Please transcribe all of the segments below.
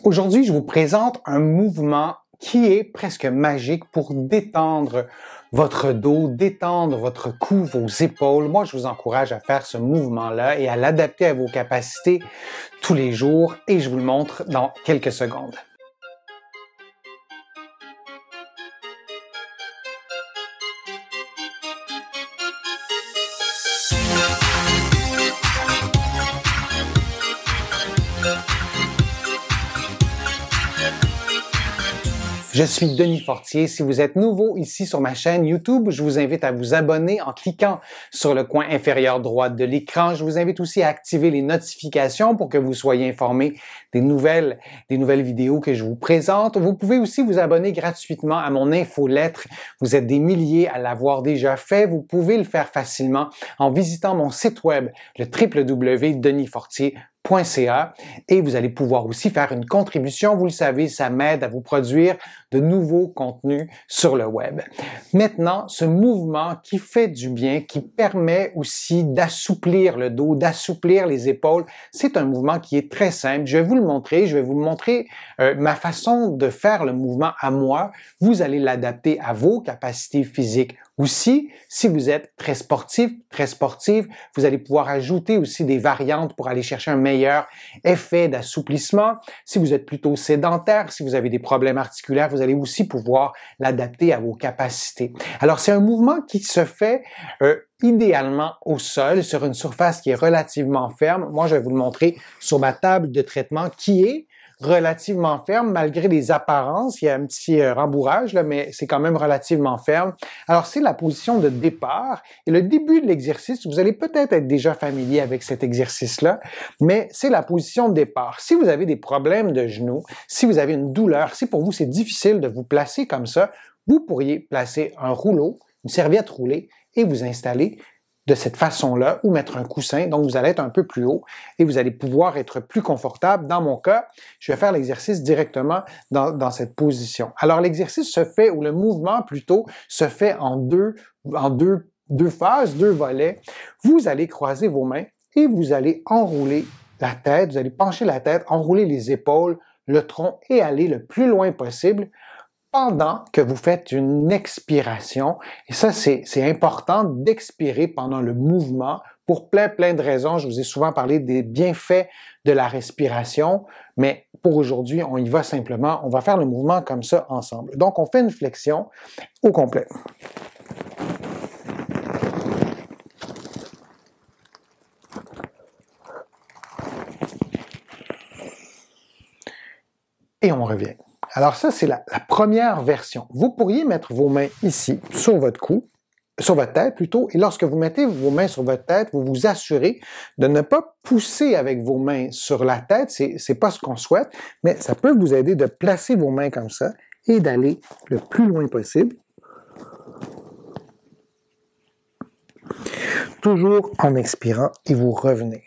Aujourd'hui, je vous présente un mouvement qui est presque magique pour détendre votre dos, détendre votre cou, vos épaules. Moi, je vous encourage à faire ce mouvement-là et à l'adapter à vos capacités tous les jours et je vous le montre dans quelques secondes. Je suis Denis Fortier. Si vous êtes nouveau ici sur ma chaîne YouTube, je vous invite à vous abonner en cliquant sur le coin inférieur droit de l'écran. Je vous invite aussi à activer les notifications pour que vous soyez informés des nouvelles vidéos que je vous présente. Vous pouvez aussi vous abonner gratuitement à mon infolettre. Vous êtes des milliers à l'avoir déjà fait. Vous pouvez le faire facilement en visitant mon site web, le www.denisfortier.ca. Et vous allez pouvoir aussi faire une contribution. Vous le savez, ça m'aide à vous produire de nouveaux contenus sur le web. Maintenant, ce mouvement qui fait du bien, qui permet aussi d'assouplir le dos, d'assouplir les épaules, c'est un mouvement qui est très simple. Je vais vous le montrer. Je vais vous montrer ma façon de faire le mouvement à moi. Vous allez l'adapter à vos capacités physiques aussi. Si vous êtes très sportif, très sportive, vous allez pouvoir ajouter aussi des variantes pour aller chercher un meilleur effet d'assouplissement. Si vous êtes plutôt sédentaire, si vous avez des problèmes articulaires, vous allez aussi pouvoir l'adapter à vos capacités. Alors, c'est un mouvement qui se fait idéalement au sol, sur une surface qui est relativement ferme. Moi, je vais vous le montrer sur ma table de traitement qui est relativement ferme, malgré les apparences. Il y a un petit rembourrage, là, mais c'est quand même relativement ferme. Alors, c'est la position de départ. Et le début de l'exercice, vous allez peut-être être déjà familier avec cet exercice-là, mais c'est la position de départ. Si vous avez des problèmes de genoux, si vous avez une douleur, si pour vous c'est difficile de vous placer comme ça, vous pourriez placer un rouleau, une serviette roulée, et vous installer de cette façon-là, ou mettre un coussin, donc vous allez être un peu plus haut et vous allez pouvoir être plus confortable. Dans mon cas, je vais faire l'exercice directement dans cette position. Alors l'exercice se fait, ou le mouvement plutôt, se fait en deux phases, deux volets. Vous allez croiser vos mains et vous allez enrouler la tête, vous allez pencher la tête, enrouler les épaules, le tronc et aller le plus loin possible pendant que vous faites une expiration. Et ça, c'est important d'expirer pendant le mouvement pour plein de raisons. Je vous ai souvent parlé des bienfaits de la respiration, mais pour aujourd'hui, on y va simplement. On va faire le mouvement comme ça ensemble. Donc, on fait une flexion au complet. Et on revient. Alors ça, c'est la première version. Vous pourriez mettre vos mains ici, sur votre cou, sur votre tête plutôt, et lorsque vous mettez vos mains sur votre tête, vous vous assurez de ne pas pousser avec vos mains sur la tête, c'est pas ce qu'on souhaite, mais ça peut vous aider de placer vos mains comme ça et d'aller le plus loin possible. Toujours en expirant et vous revenez.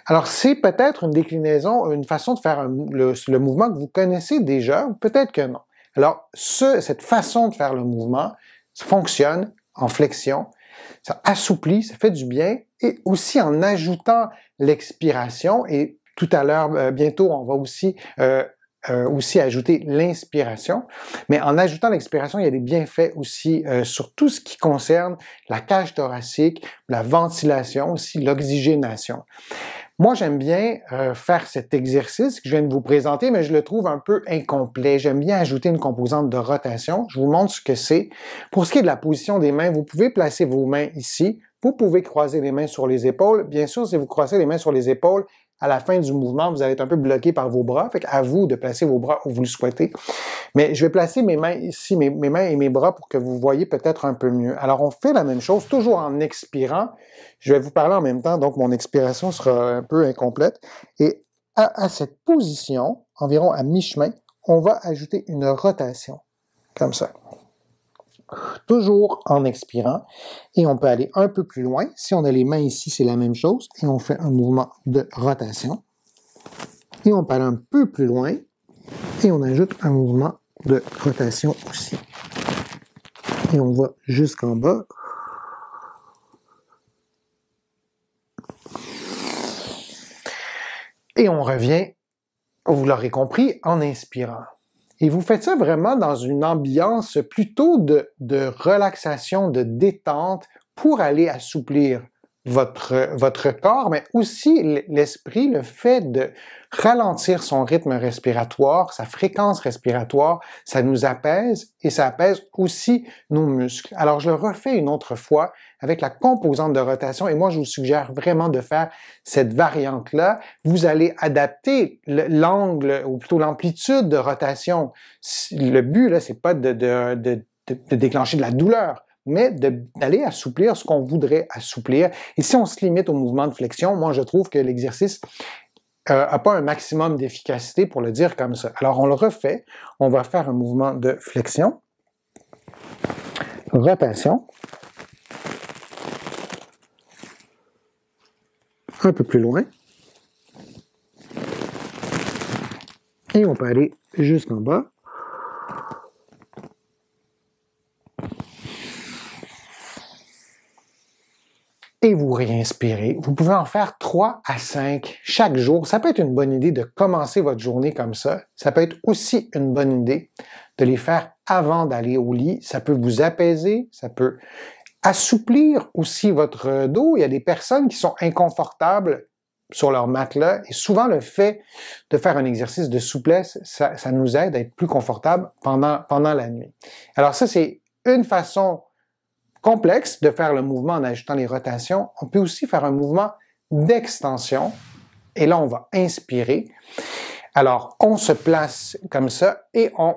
Alors, c'est peut-être une déclinaison, une façon de faire le mouvement que vous connaissez déjà, ou peut-être que non. Alors, cette façon de faire le mouvement fonctionne en flexion, ça assouplit, ça fait du bien, et aussi en ajoutant l'expiration, et tout à l'heure, bientôt, on va aussi ajouter l'inspiration. Mais en ajoutant l'expiration, il y a des bienfaits aussi sur tout ce qui concerne la cage thoracique, la ventilation, aussi l'oxygénation. Moi, j'aime bien faire cet exercice que je viens de vous présenter, mais je le trouve un peu incomplet. J'aime bien ajouter une composante de rotation. Je vous montre ce que c'est. Pour ce qui est de la position des mains, vous pouvez placer vos mains ici. Vous pouvez croiser les mains sur les épaules. Bien sûr, si vous croisez les mains sur les épaules, à la fin du mouvement, vous allez être un peu bloqué par vos bras. Fait qu'à vous de placer vos bras où vous le souhaitez. Mais je vais placer mes mains ici, mes mains et mes bras pour que vous voyez peut-être un peu mieux. Alors, on fait la même chose, toujours en expirant. Je vais vous parler en même temps, donc mon expiration sera un peu incomplète. Et à cette position, environ à mi-chemin, on va ajouter une rotation, comme ça. Toujours en expirant, et on peut aller un peu plus loin. Si on a les mains ici, c'est la même chose, et on fait un mouvement de rotation. Et on peut aller un peu plus loin, et on ajoute un mouvement de rotation aussi. Et on va jusqu'en bas. Et on revient vous l'aurez compris, en inspirant. Et vous faites ça vraiment dans une ambiance plutôt de relaxation, de détente pour aller assouplir votre corps, mais aussi l'esprit, le fait de ralentir son rythme respiratoire, sa fréquence respiratoire, ça nous apaise et ça apaise aussi nos muscles. Alors, je le refais une autre fois avec la composante de rotation et moi, je vous suggère vraiment de faire cette variante-là. Vous allez adapter l'angle ou plutôt l'amplitude de rotation. Le but, là, c'est pas de déclencher de la douleur, mais d'aller assouplir ce qu'on voudrait assouplir. Et si on se limite au mouvement de flexion, moi, je trouve que l'exercice n'a pas un maximum d'efficacité pour le dire comme ça. Alors, on le refait. On va faire un mouvement de flexion, rotation, un peu plus loin, et on peut aller jusqu'en bas. Et vous réinspirez. Vous pouvez en faire 3 à 5 chaque jour. Ça peut être une bonne idée de commencer votre journée comme ça. Ça peut être aussi une bonne idée de les faire avant d'aller au lit. Ça peut vous apaiser, ça peut assouplir aussi votre dos. Il y a des personnes qui sont inconfortables sur leur matelas et souvent le fait de faire un exercice de souplesse, ça nous aide à être plus confortable pendant la nuit. Alors ça, c'est une façon complexe de faire le mouvement en ajoutant les rotations. On peut aussi faire un mouvement d'extension. Et là, on va inspirer. Alors, on se place comme ça et on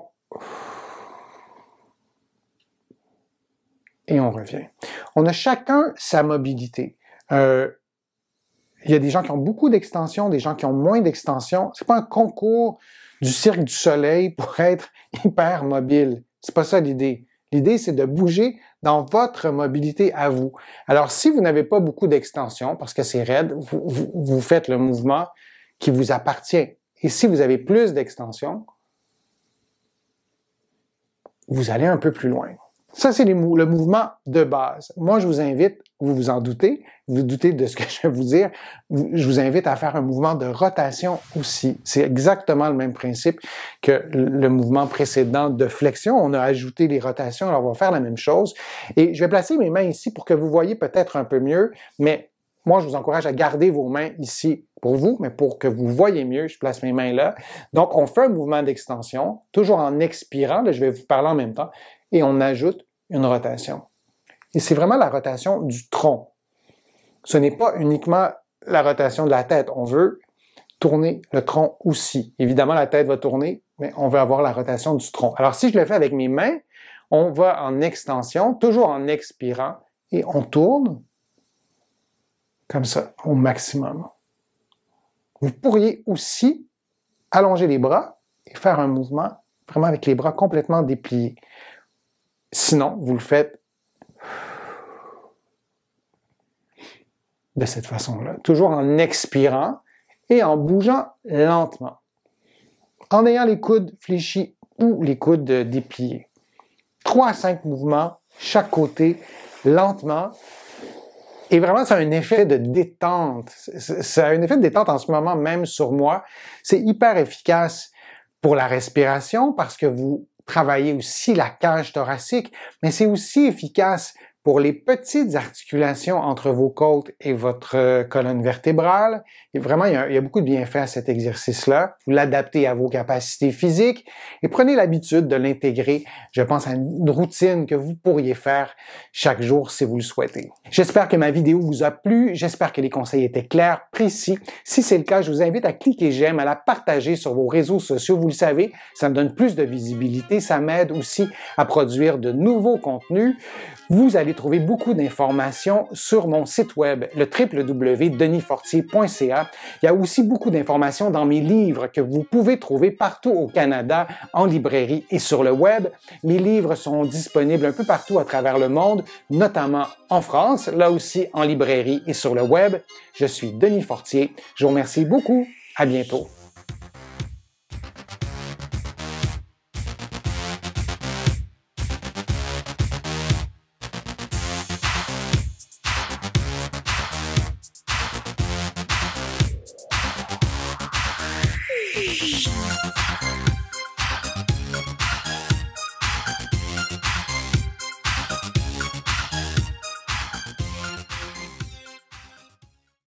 revient. On a chacun sa mobilité. Il y a des gens qui ont beaucoup d'extension, des gens qui ont moins d'extension. C'est pas un concours du Cirque du Soleil pour être hyper mobile. C'est pas ça l'idée. L'idée, c'est de bouger dans votre mobilité à vous. Alors, si vous n'avez pas beaucoup d'extension, parce que c'est raide, vous faites le mouvement qui vous appartient. Et si vous avez plus d'extension, vous allez un peu plus loin. Ça, c'est le mouvement de base. Moi, je vous invite, vous vous en doutez, vous doutez de ce que je vais vous dire, je vous invite à faire un mouvement de rotation aussi. C'est exactement le même principe que le mouvement précédent de flexion. On a ajouté les rotations, alors on va faire la même chose. Et je vais placer mes mains ici pour que vous voyez peut-être un peu mieux, mais moi, je vous encourage à garder vos mains ici pour vous, mais pour que vous voyez mieux, je place mes mains là. Donc, on fait un mouvement d'extension, toujours en expirant, là, je vais vous parler en même temps, et on ajoute une rotation. Et c'est vraiment la rotation du tronc. Ce n'est pas uniquement la rotation de la tête. On veut tourner le tronc aussi. Évidemment, la tête va tourner, mais on veut avoir la rotation du tronc. Alors, si je le fais avec mes mains, on va en extension, toujours en expirant, et on tourne comme ça, au maximum. Vous pourriez aussi allonger les bras et faire un mouvement vraiment avec les bras complètement dépliés. Sinon, vous le faites de cette façon-là, toujours en expirant et en bougeant lentement, en ayant les coudes fléchis ou les coudes dépliés. 3 à 5 mouvements, chaque côté, lentement. Et vraiment, ça a un effet de détente. Ça a un effet de détente en ce moment même sur moi. C'est hyper efficace pour la respiration parce que vous travaillez aussi la cage thoracique, mais c'est aussi efficace pour les petites articulations entre vos côtes et votre colonne vertébrale. Et vraiment, il y a beaucoup de bienfaits à cet exercice-là. Vous l'adaptez à vos capacités physiques et prenez l'habitude de l'intégrer, je pense, à une routine que vous pourriez faire chaque jour si vous le souhaitez. J'espère que ma vidéo vous a plu. J'espère que les conseils étaient clairs, précis. Si c'est le cas, je vous invite à cliquer j'aime, à la partager sur vos réseaux sociaux. Vous le savez, ça me donne plus de visibilité. Ça m'aide aussi à produire de nouveaux contenus. Vous allez trouver beaucoup d'informations sur mon site web, le www.denisfortier.ca. Il y a aussi beaucoup d'informations dans mes livres que vous pouvez trouver partout au Canada, en librairie et sur le web. Mes livres sont disponibles un peu partout à travers le monde, notamment en France, là aussi en librairie et sur le web. Je suis Denis Fortier. Je vous remercie beaucoup. À bientôt.